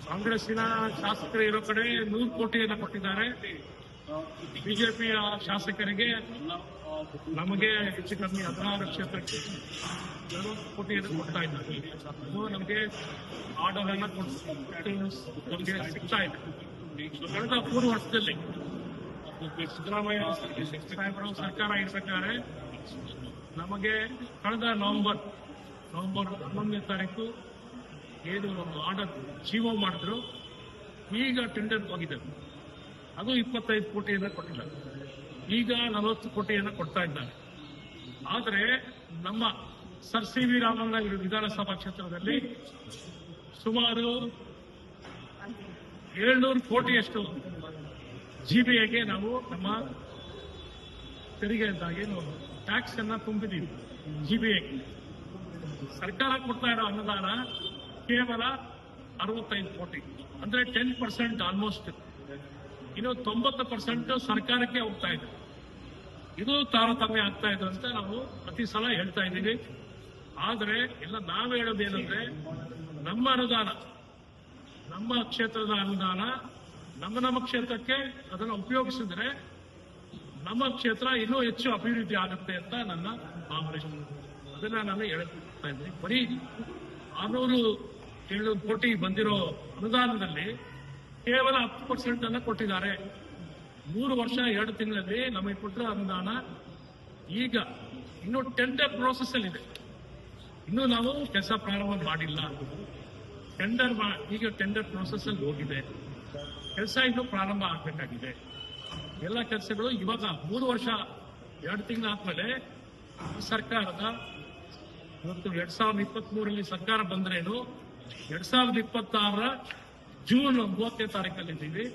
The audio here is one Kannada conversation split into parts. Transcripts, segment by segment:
ಕಾಂಗ್ರೆಸ್ಸಿನ ಶಾಸಕರು ಇರೋ ಕಡೆ 100 ಕೋಟಿಯನ್ನು ಕೊಟ್ಟಿದ್ದಾರೆ. ಬಿಜೆಪಿಯ ಶಾಸಕರಿಗೆ ನಮಗೆ ಹೆಚ್ಚು ಕಮ್ಮಿ 16 ಕ್ಷೇತ್ರಕ್ಕೆ 40 ಕೋಟಿಯನ್ನು ಕೊಡ್ತಾ ಇದ್ದಾರೆ. ಇದು ನಮಗೆ ಆರ್ಡರ್ ಅನ್ನ ನಮಗೆ ಸಿಗ್ತಾ ಇದೆ. ಕಳೆದ 3 ವರ್ಷದಲ್ಲಿ ಸಿದ್ದರಾಮಯ್ಯ ಸಾಹೇಬರು ಸರ್ಕಾರ ಇರಬೇಕಾದ್ರೆ ನಮಗೆ ಕಳೆದ ನವೆಂಬರ್ 11ನೇ ತಾರೀಕು ಏನು ಆರ್ಡರ್ ಜೀವೋ ಮಾಡಿದ್ರು, ಈಗ ಟೆಂಡರ್ ಹೋಗಿದೆ. ಅದು 25 ಕೋಟಿಯನ್ನು ಕೊಟ್ಟಿದ್ದಾರೆ. ಈಗ 40 ಕೋಟಿಯನ್ನು ಕೊಡ್ತಾ ಇದ್ದಾರೆ. ಆದರೆ ನಮ್ಮ ಸರ್ ಸಿ ವಿ ರಾಮಣ್ಣ ವಿಧಾನಸಭಾ ಕ್ಷೇತ್ರದಲ್ಲಿ ಸುಮಾರು 700 ಕೋಟಿಯಷ್ಟು ಜಿಬಿಎಗೆ ನಾವು ನಮ್ಮ ತೆರಿಗೆಯಿಂದಾಗಿ ಟ್ಯಾಕ್ಸ್ ಅನ್ನ ತುಂಬಿದೀವಿ. ಜಿಬಿಎಗೆ ಸರ್ಕಾರ ಕೊಡ್ತಾ ಇರೋ ಅನುದಾನ ಕೇವಲ 65 ಕೋಟಿ, ಅಂದ್ರೆ 10% ಆಲ್ಮೋಸ್ಟ್. ಇನ್ನು 90% ಸರ್ಕಾರಕ್ಕೆ ಹೋಗ್ತಾ ಇದೆ. ಇದು ತಾರತಮ್ಯ ಆಗ್ತಾ ಇದೆ ಅಂತ ನಾವು ಪ್ರತಿ ಸಲ ಹೇಳ್ತಾ ಇದ್ದೀವಿ. ಆದರೆ ಎಲ್ಲ ನಾವು ಹೇಳೋದೇನಂದ್ರೆ, ನಮ್ಮ ಅನುದಾನ, ನಮ್ಮ ಕ್ಷೇತ್ರದ ಅನುದಾನ ನಮ್ಮ ಕ್ಷೇತ್ರಕ್ಕೆ ಅದನ್ನು ಉಪಯೋಗಿಸಿದ್ರೆ ನಮ್ಮ ಕ್ಷೇತ್ರ ಇನ್ನೂ ಹೆಚ್ಚು ಅಭಿವೃದ್ಧಿ ಆಗುತ್ತೆ ಅಂತ ನನ್ನ ಭಾವನೆ. ಅದನ್ನ ನಾನು ಹೇಳ್ತಾ ಇದ್ದೀನಿ. ಬರೀ 600-700 ಕೋಟಿ ಬಂದಿರೋ ಅನುದಾನದಲ್ಲಿ ಕೇವಲ 10% ಅನ್ನ ಕೊಟ್ಟಿದ್ದಾರೆ. 3 ವರ್ಷ 2 ತಿಂಗಳಲ್ಲಿ ನಮಗೆ ಕೊಟ್ಟಿರೋ ಅನುದಾನ ಈಗ ಇನ್ನೂ ಟೆಂಡರ್ ಪ್ರೋಸೆಸ್ ಅಲ್ಲಿ ಇದೆ. ಇನ್ನೂ ನಾವು ಕೆಲಸ ಪ್ರಾರಂಭ ಮಾಡಿಲ್ಲ. ಈಗ ಟೆಂಡರ್ ಪ್ರೋಸೆಸ್ ಅಲ್ಲಿ ಹೋಗಿದೆ. ಕೆಲಸ ಇನ್ನೂ ಪ್ರಾರಂಭ ಆಗಬೇಕಾಗಿದೆ. ಎಲ್ಲ ಕೆಲಸಗಳು ಇವಾಗ 3 ವರ್ಷ 2 ತಿಂಗಳಾದ್ಮೇಲೆ ಸರ್ಕಾರದ ಇವತ್ತು 2023ರಲ್ಲಿ ಸರ್ಕಾರ ಬಂದ್ರೇನು 2026ರ ಜೂನ್ 30ನೇ ತಾರೀಕಲ್ಲಿ ಇದ್ದೀವಿ.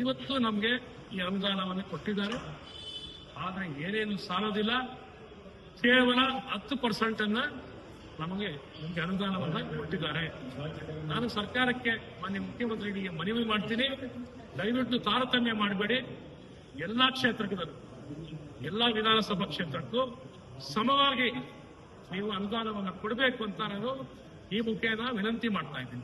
ಇವತ್ತು ನಮಗೆ ಈ ಅನುದಾನವನ್ನು ಕೊಟ್ಟಿದ್ದಾರೆ. ಆದರೆ ಏನೇನು ಸಾಲೋದಿಲ್ಲ. ಕೇವಲ 10% ಅನ್ನ ನಮಗೆ ಅನುದಾನವನ್ನ ಕೊಟ್ಟಿದ್ದಾರೆ. ನಾನು ಸರ್ಕಾರಕ್ಕೆ ಮಾನ್ಯ ಮುಖ್ಯಮಂತ್ರಿಗಳಿಗೆ ಮನವಿ ಮಾಡ್ತೀನಿ, ದಯವಿಟ್ಟು ತಾರತಮ್ಯ ಮಾಡಬೇಡಿ. ಎಲ್ಲಾ ಕ್ಷೇತ್ರಗಳು, ಎಲ್ಲಾ ವಿಧಾನಸಭಾ ಕ್ಷೇತ್ರಕ್ಕೂ ಸಮವಾಗಿ ನೀವು ಅನುದಾನವನ್ನು ಕೊಡಬೇಕು ಅಂತ ನಾನು ಈ ಮುಖೇನ ವಿನಂತಿ ಮಾಡ್ತಾ ಇದ್ದೀನಿ.